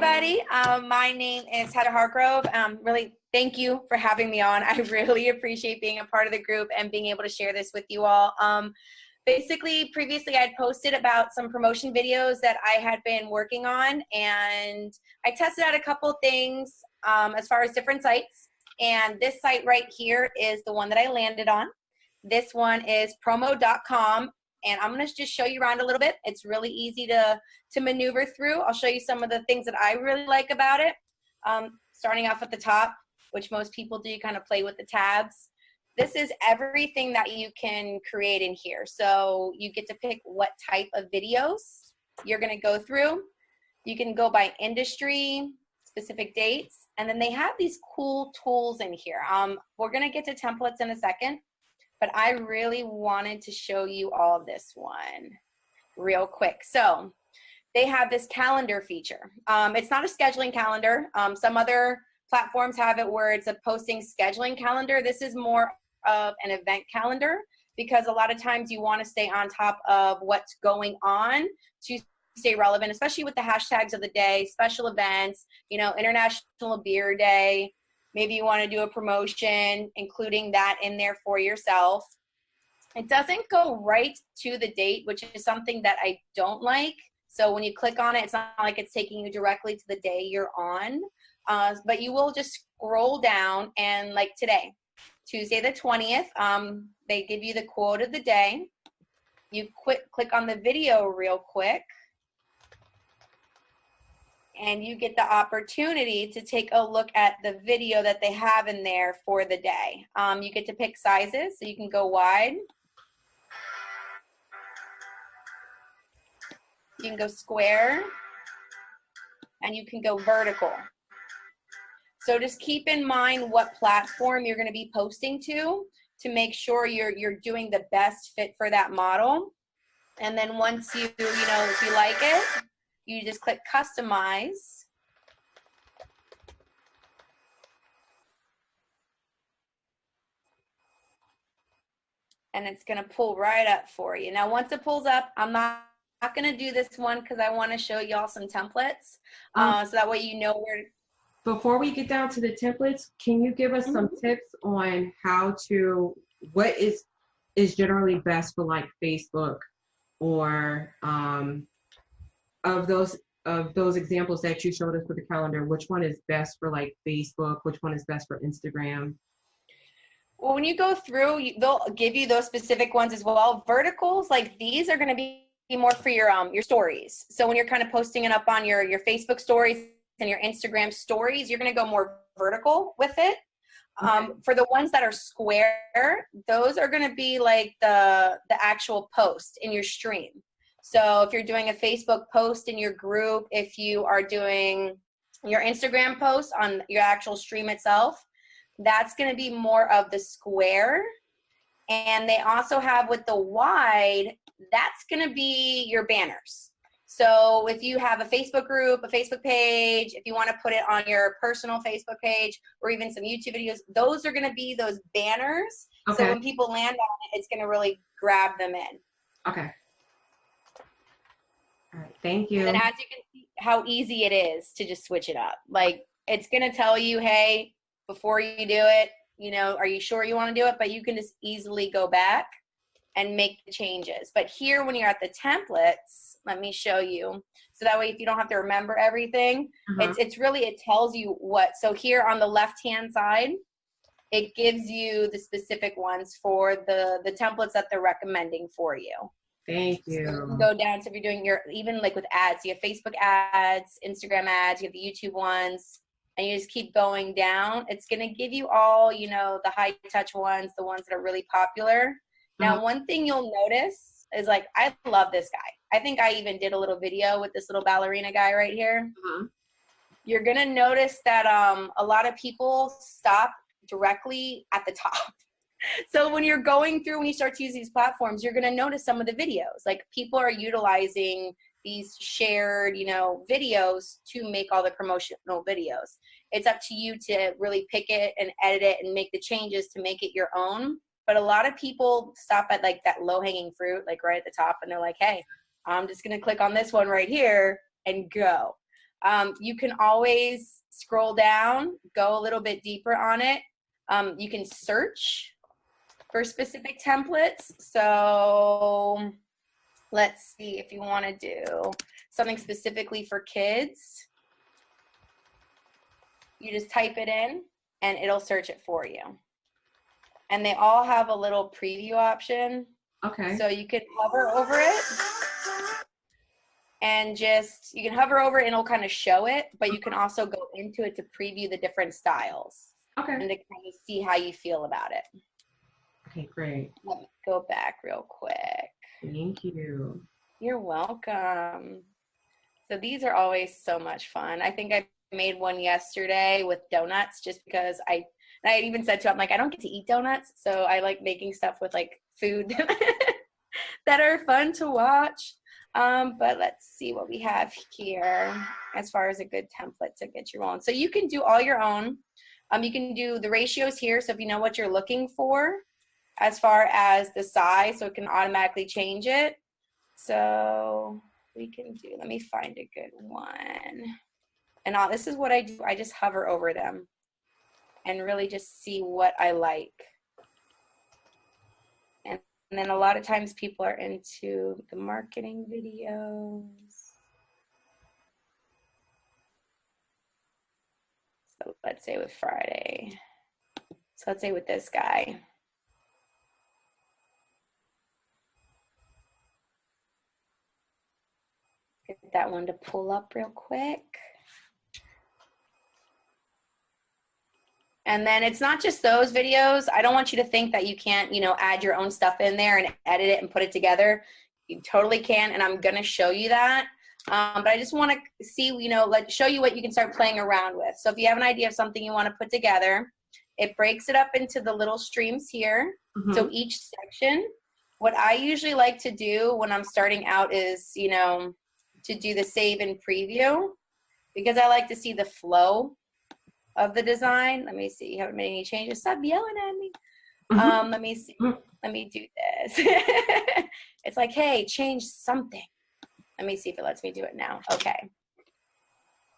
everybody. My name is Hargrove. Really, thank you for having me on. I really appreciate being a part of the group and being able to share this with you all. Basically, previously I had posted about some promotion videos that I had been working on, and I tested out a couple things as far as different sites. And this site right here is the one that I landed on. This one is promo.com. And I'm going to just show you around a little bit. It's really easy to maneuver through. I'll show you some of the things that I really like about it. Starting off at the top, which most people do, you kind of play with the tabs. This is everything that you can create in here. So you get to pick what type of videos you're going to go through. You can go by industry, specific dates, and then they have these cool tools in here. We're going to get to templates in a second. But I really wanted to show you all this one real quick. So they have this calendar feature. It's not a scheduling calendar. Some other platforms have it where it's a posting scheduling calendar. This is more of an event calendar because a lot of times you want to stay on top of what's going on to stay relevant, especially with the hashtags of the day, special events, you know, International Beer Day. Maybe you want to do a promotion, including that in there for yourself. It doesn't go right to the date, which is something that I don't like. So when you click on it, it's not like it's taking you directly to the day you're on. But you will just scroll down, and like today, Tuesday the 20th, they give you the quote of the day. You click on the video real quick. And you get the opportunity to take a look at the video that they have in there for the day. You get to pick sizes, so you can go wide. You can go square, and you can go vertical. So just keep in mind what platform you're going to be posting to make sure you're doing the best fit for that model. And then once if you like it, you just click customize. And it's going to pull right up for you. Now, once it pulls up, I'm not going to do this one because I want to show y'all some templates. So that way you know where. Before we get down to the templates, can you give us some tips on what is generally best for like Facebook or of those examples that you showed us with the calendar, which one is best for like Facebook? Which one is best for Instagram? Well, when you go through, they'll give you those specific ones as well. Verticals like these are going to be more for your stories. So when you're kind of posting it up on your Facebook stories and your Instagram stories, you're going to go more vertical with it. Okay. For the ones that are square, those are going to be like the actual post in your stream. So if you're doing a Facebook post in your group, if you are doing your Instagram post on your actual stream itself, that's going to be more of the square. And they also have with the wide, that's going to be your banners. So if you have a Facebook group, a Facebook page, if you want to put it on your personal Facebook page or even some YouTube videos, those are going to be those banners. Okay. So when people land on it, it's going to really grab them in. Okay. All right, thank you. And as you can see how easy it is to just switch it up. Like it's going to tell you, hey, before you do it, are you sure you want to do it? But you can just easily go back and make the changes. But here, when you're at the templates, let me show you. So that way, if you don't have to remember everything, it tells you what. So here on the left-hand side, it gives you the specific ones for the templates that they're recommending for you. Thank you. So you can go down to if you're doing even like with ads, you have Facebook ads, Instagram ads, you have the YouTube ones, and you just keep going down. It's going to give you all, the high touch ones, the ones that are really popular. Now, one thing you'll notice is like, I love this guy. I think I even did a little video with this little ballerina guy right here. You're going to notice that a lot of people stop directly at the top. So when you're going through, when you start to use these platforms, you're going to notice some of the videos. Like people are utilizing these shared, videos to make all the promotional videos. It's up to you to really pick it and edit it and make the changes to make it your own. But a lot of people stop at like that low-hanging fruit, like right at the top, and they're like, hey, I'm just going to click on this one right here and go. You can always scroll down, go a little bit deeper on it. You can search for specific templates. So let's see if you want to do something specifically for kids. You just type it in and it'll search it for you. And they all have a little preview option. Okay. So you can hover over it and you can hover over it and it'll kind of show it, but you can also go into it to preview the different styles. Okay. And to kind of see how you feel about it. Okay, great. Let me go back real quick. Thank you. You're welcome. So these are always so much fun. I think I made one yesterday with donuts just because I even said to him, like, I don't get to eat donuts, so I like making stuff with like food that are fun to watch. But let's see what we have here as far as a good template to get you rolling. So you can do all your own. You can do the ratios here, so if you know what you're looking for as far as the size, so it can automatically change it. So we can do, let me find a good one. And this is what I do. I just hover over them and really just see what I like. And then a lot of times people are into the marketing videos. So let's say with Friday. So let's say with this guy. Get that one to pull up real quick. And then it's not just those videos. I don't want you to think that you can't, add your own stuff in there and edit it and put it together. You totally can, and I'm gonna show you that. But I just want to see, show you what you can start playing around with. So if you have an idea of something you want to put together, it breaks it up into the little streams here. Mm-hmm. So each section, what I usually like to do when I'm starting out is, to do the save and preview, because I like to see the flow of the design. Let me see. You haven't made any changes. Stop yelling at me. Mm-hmm. Let me see. Let me do this. It's like, hey, change something. Let me see if it lets me do it now. Okay.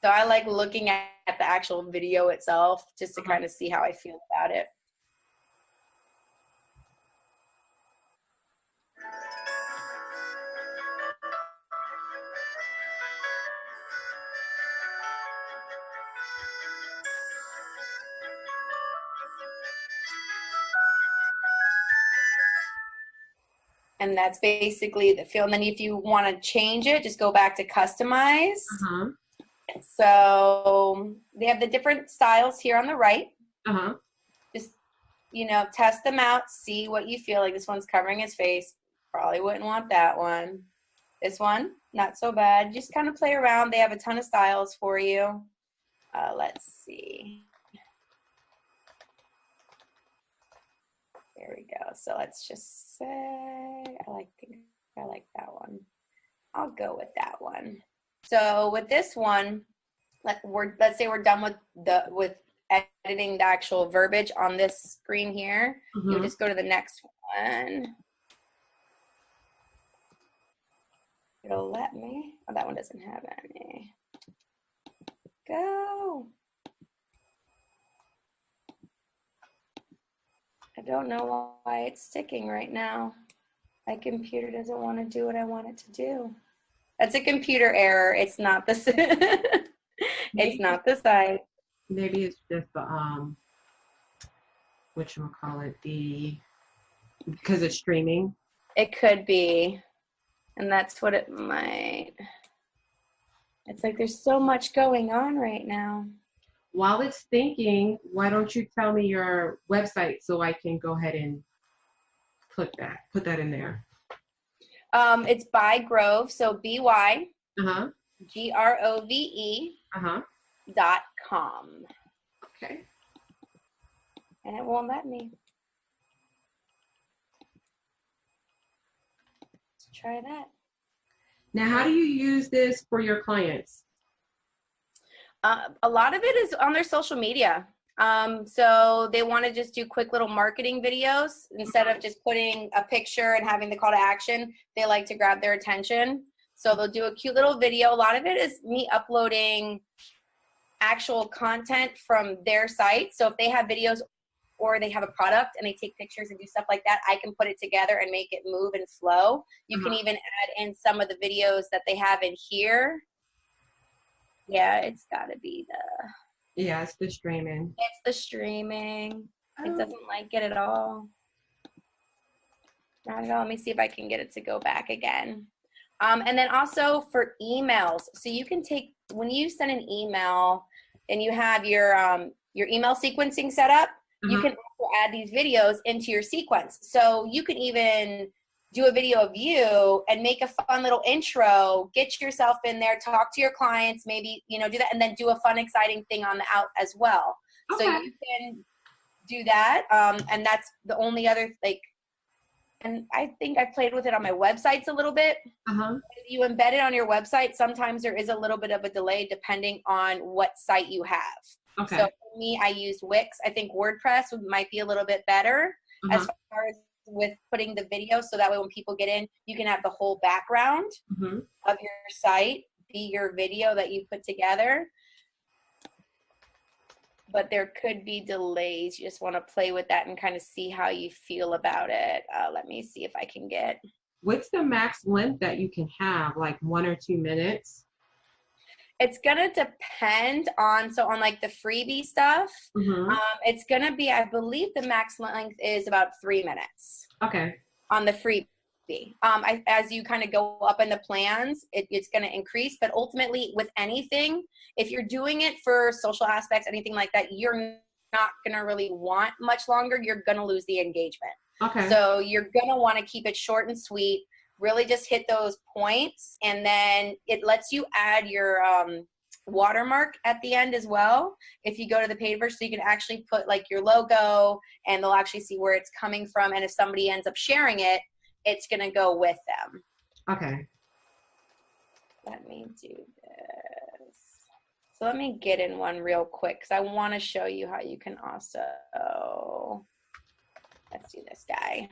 So I like looking at the actual video itself just to kind of see how I feel about it. And that's basically the feel. And then if you want to change it, just go back to customize. Uh-huh. So they have the different styles here on the right. Uh-huh. Just, test them out, see what you feel like. This one's covering his face. Probably wouldn't want that one. This one, not so bad. Just kind of play around. They have a ton of styles for you. Let's see. There we go. So let's just say, I like that one. I'll go with that one. So with this one, let's say we're done with editing the actual verbiage on this screen here. Mm-hmm. You just go to the next one. It'll let me. Oh, that one doesn't have any. Go. I don't know why it's sticking right now. My computer doesn't want to do what I want it to do. That's a computer error. It's not the it's not the site. Maybe it's just the because it's streaming. It could be. And that's what it might. It's like there's so much going on right now. While it's thinking, why don't you tell me your website so I can go ahead and put that in there? It's by Grove, so BY GROVE .com. Okay. And it won't let me. Let's try that. Now, how do you use this for your clients? A lot of it is on their social media. So they want to just do quick little marketing videos instead of just putting a picture and having the call to action. They like to grab their attention. So they'll do a cute little video. A lot of it is me uploading actual content from their site. So if they have videos or they have a product and they take pictures and do stuff like that, I can put it together and make it move and flow. You can even add in some of the videos that they have in here. Yeah, it's got to be the... Yeah, it's the streaming. It's the streaming. It doesn't like it at all. Not at all. Let me see if I can get it to go back again. And then also for emails. So you can take, when you send an email and you have your email sequencing set up, you can also add these videos into your sequence. So you can even do a video of you and make a fun little intro, get yourself in there, talk to your clients, maybe, you know, do that, and then do a fun, exciting thing on the out as well. Okay. So you can do that. And that's the only other, like, and I think I played with it on my websites a little bit. If you embed it on your website, sometimes there is a little bit of a delay depending on what site you have. Okay. So for me, I used Wix. I think WordPress might be a little bit better as far as with putting the video, so that way when people get in, you can have the whole background of your site be your video that you put together. But there could be delays. You just want to play with that and kind of see how you feel about it. Let me see if I can get. What's the max length that you can have, like 1 or 2 minutes? It's going to depend on, so on like the freebie stuff, it's going to be, I believe the max length is about 3 minutes. Okay. On the freebie. As you kind of go up in the plans, it's going to increase, but ultimately with anything, if you're doing it for social aspects, anything like that, you're not going to really want much longer. You're going to lose the engagement. Okay. So you're going to want to keep it short and sweet. Really just hit those points, and then it lets you add your watermark at the end as well. If you go to the paid version, so you can actually put like your logo, and they'll actually see where it's coming from. And if somebody ends up sharing it, it's going to go with them. Okay. Let me do this. So let me get in one real quick because I want to show you how you can also, let's do this guy.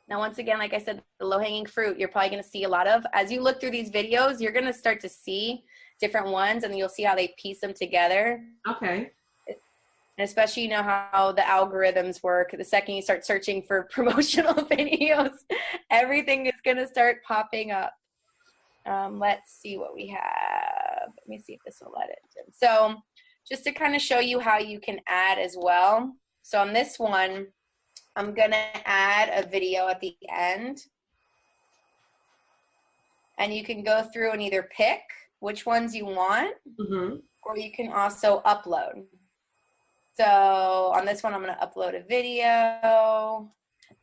Now, once again, like I said, the low-hanging fruit, you're probably going to see a lot of. As you look through these videos, you're going to start to see different ones, and you'll see how they piece them together. Okay. And especially, you know, how the algorithms work. The second you start searching for promotional videos, everything is going to start popping up. Let's see what we have. Let me see if this will let it in. So just to kind of show you how you can add as well. So on this one, I'm going to add a video at the end. And you can go through and either pick which ones you want, or you can also upload. So on this one, I'm going to upload a video.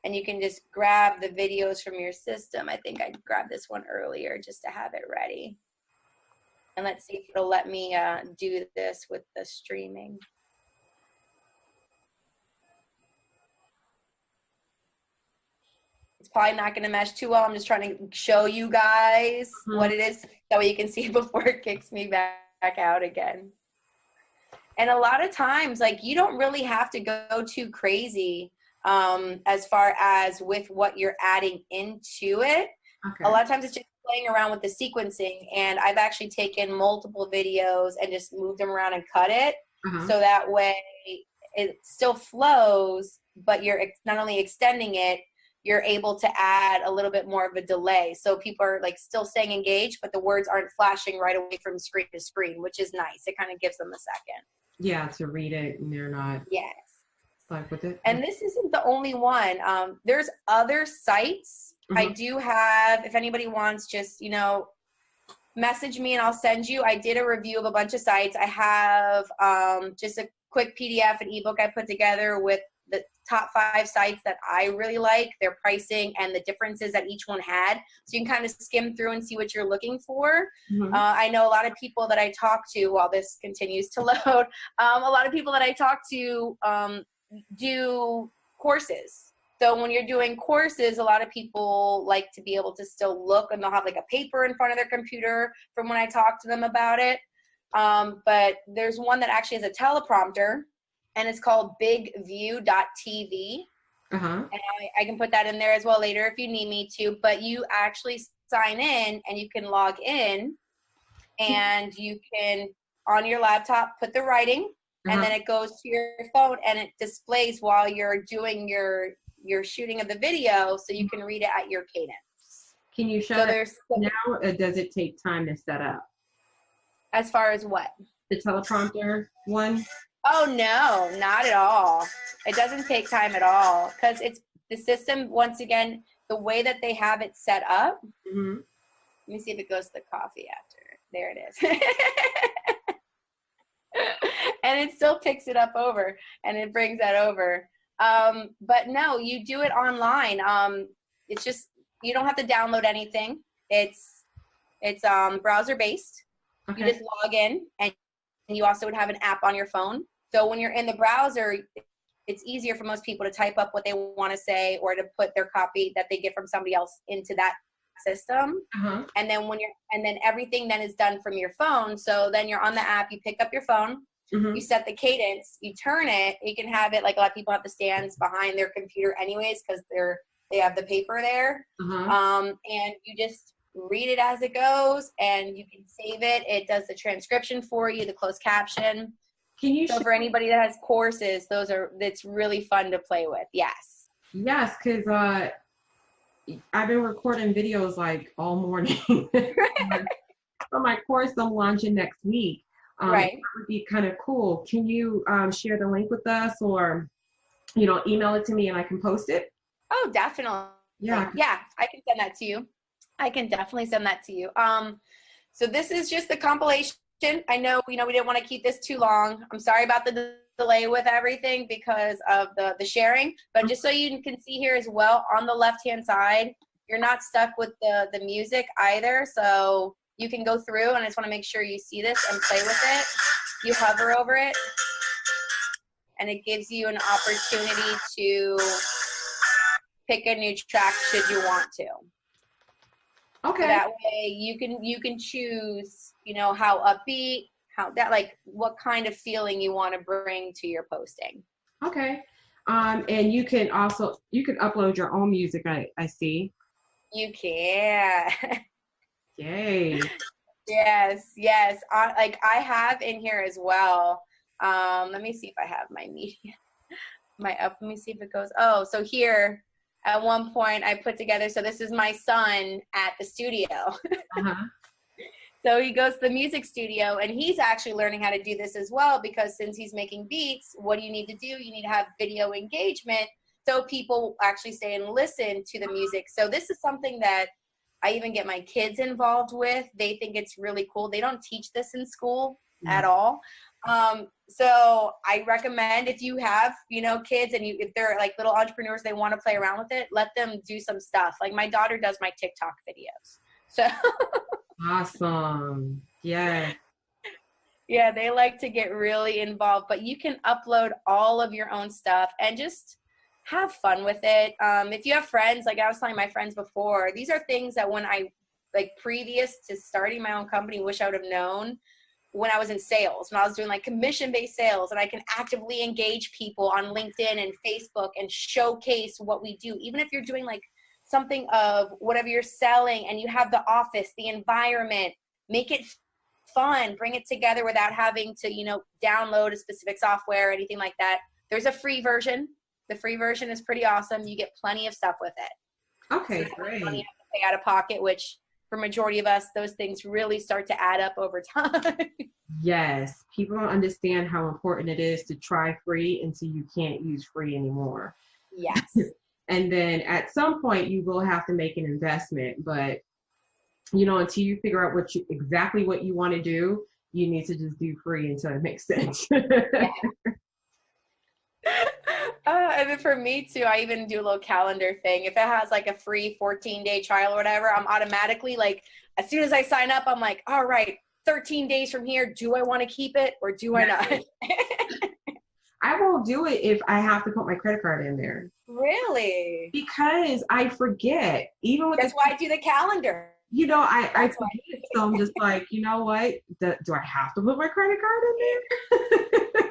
And you can just grab the videos from your system. I think I grabbed this one earlier just to have it ready. And let's see if it'll let me do this with the streaming. It's probably not going to mesh too well. I'm just trying to show you guys what it is. That way you can see before it kicks me back out again. And a lot of times, like, you don't really have to go too crazy as far as with what you're adding into it. Okay. A lot of times it's just playing around with the sequencing. And I've actually taken multiple videos and just moved them around and cut it. So that way it still flows, but you're not only extending it, you're able to add a little bit more of a delay. So people are like still staying engaged, but the words aren't flashing right away from screen to screen, which is nice. It kind of gives them a second. Yeah, to read it and they're not. Yes. Like with it. And this isn't the only one. There's other sites. I do have, if anybody wants, just, you know, message me and I'll send you. I did a review of a bunch of sites. I have just a quick PDF and ebook I put together with the top 5 sites that I really like, their pricing and the differences that each one had. So you can kind of skim through and see what you're looking for. I know a lot of people that I talk to while this continues to load, a lot of people that I talk to do courses. So when you're doing courses, a lot of people like to be able to still look, and they'll have like a paper in front of their computer from when I talk to them about it. But there's one that actually has a teleprompter, and it's called bigview.tv. And I can put that in there as well later if you need me to. But you actually sign in and you can log in, and you can, on your laptop, put the writing, and then it goes to your phone and it displays while you're doing your shooting of the video, so you can read it at your cadence. Can you show that now, or does it take time to set up? As far as what? The teleprompter one? Oh, no, not at all. It doesn't take time at all, because it's the system, once again, the way that they have it set up. Mm-hmm. Let me see if it goes to the coffee after. There it is. And it still picks it up over, and it brings that over. But no, you do it online. It's just, you don't have to download anything. It's browser based. Okay. You just log in, and you also would have an app on your phone. So when you're in the browser, it's easier for most people to type up what they want to say, or to put their copy that they get from somebody else into that system. And then and then everything then is done from your phone. So then you're on the app, you pick up your phone, you set the cadence, you turn it. You can have it, like a lot of people have the stands behind their computer anyways, because they have the paper there. And you just read it as it goes, and you can save it. It does the transcription for you, the closed caption. So for anybody that has courses, it's really fun to play with. Yes, because I've been recording videos like all morning for my course I'm launching next week. Right. That would be kind of cool. Can you share the link with us, or email it to me and I can post it? Oh, definitely. Yeah, I can send that to you. I can definitely send that to you. So this is just the compilation. I know, we didn't want to keep this too long. I'm sorry about the delay with everything because of the sharing, but just so you can see here as well, on the left-hand side, you're not stuck with the music either. So you can go through, and I just want to make sure you see this and play with it. You hover over it, and it gives you an opportunity to pick a new track should you want to. Okay. So that way you can choose, how upbeat, how that, like, what kind of feeling you want to bring to your posting. Okay. And you can upload your own music, I see. You can. Yay. Yes. I have in here as well. Let me see if I have my media. Let me see if it goes. Oh, so here, at one point I put together, so this is my son at the studio. So he goes to the music studio, and he's actually learning how to do this as well, because since he's making beats, what do you need to do? You need to have video engagement so people actually stay and listen to the music. So this is something that I even get my kids involved with. They think it's really cool. They don't teach this in school at all. So I recommend, if you have, kids, and if they're like little entrepreneurs, they want to play around with it, let them do some stuff. Like my daughter does my TikTok videos. So awesome. Yeah. Yeah, they like to get really involved, but you can upload all of your own stuff and just have fun with it. If you have friends, like I was telling my friends before, these are things that when previous to starting my own company, wish I would have known when I was in sales, when I was doing like commission-based sales, and I can actively engage people on LinkedIn and Facebook and showcase what we do. Even if you're doing like something of whatever you're selling, and you have the office, the environment, make it fun, bring it together without having to, download a specific software or anything like that. There's a free version. The free version is pretty awesome. You get plenty of stuff with it. Okay, so great. Money you have to pay out of pocket, which for majority of us, those things really start to add up over time. Yes. People don't understand how important it is to try free until you can't use free anymore. Yes. And then at some point you will have to make an investment, but until you figure out exactly what you want to do, you need to just do free until it makes sense. Yeah. And then for me too, I even do a little calendar thing. If it has like a free 14-day trial or whatever, I'm automatically like, as soon as I sign up, I'm like, all right, 13 days from here, do I want to keep it or do I not? I won't do it if I have to put my credit card in there. Really? Because I forget. That's why I do the calendar. I forget. So I'm just like, you know what? Do I have to put my credit card in there?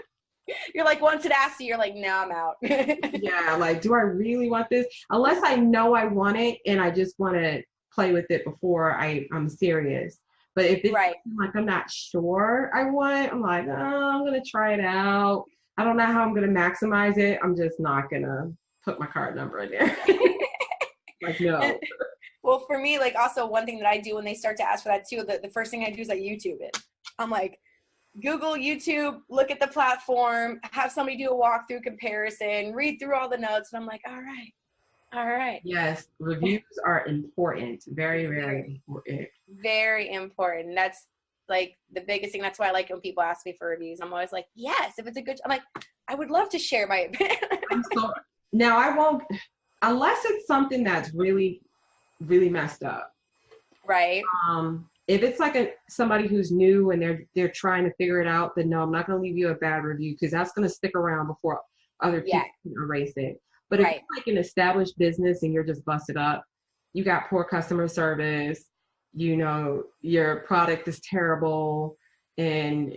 You're like, once it asks you, you're like, no, I'm out. Yeah, like, do I really want this? Unless I know I want it and I just want to play with it before I'm serious. But if it's like I'm not sure I want, I'm like, oh, I'm gonna try it out. I don't know how I'm gonna maximize it. I'm just not gonna put my card number in there. Like, no. Well, for me, like, also one thing that I do when they start to ask for that too, the first thing I do is I YouTube it. I'm like, Google, YouTube, look at the platform, have somebody do a walkthrough comparison, read through all the notes, and I'm like, all right. Yes, reviews are important. Very, very important. Very important. That's like the biggest thing. That's why I like when people ask me for reviews. I'm always like, yes, if it's a good, I'm like, I would love to share my opinion. Now I won't, unless it's something that's really, really messed up. Right. If it's like somebody who's new and they're trying to figure it out, then no, I'm not going to leave you a bad review because that's going to stick around before other people can erase it. But if it's like an established business and you're just busted up, you got poor customer service, you know, your product is terrible, and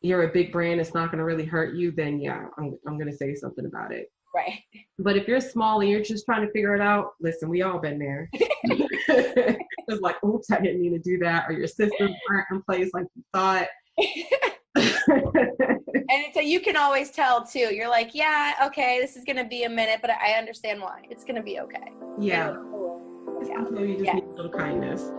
you're a big brand, it's not going to really hurt you, then yeah, I'm going to say something about it. Right. But if you're small and you're just trying to figure it out, listen, we all been there. It's like, oops, I didn't mean to do that, or your systems aren't in place like you thought. And so you can always tell too. You're like, yeah, okay, this is gonna be a minute, but I understand why. It's gonna be okay. Yeah. Yeah. Maybe you just need a little kindness.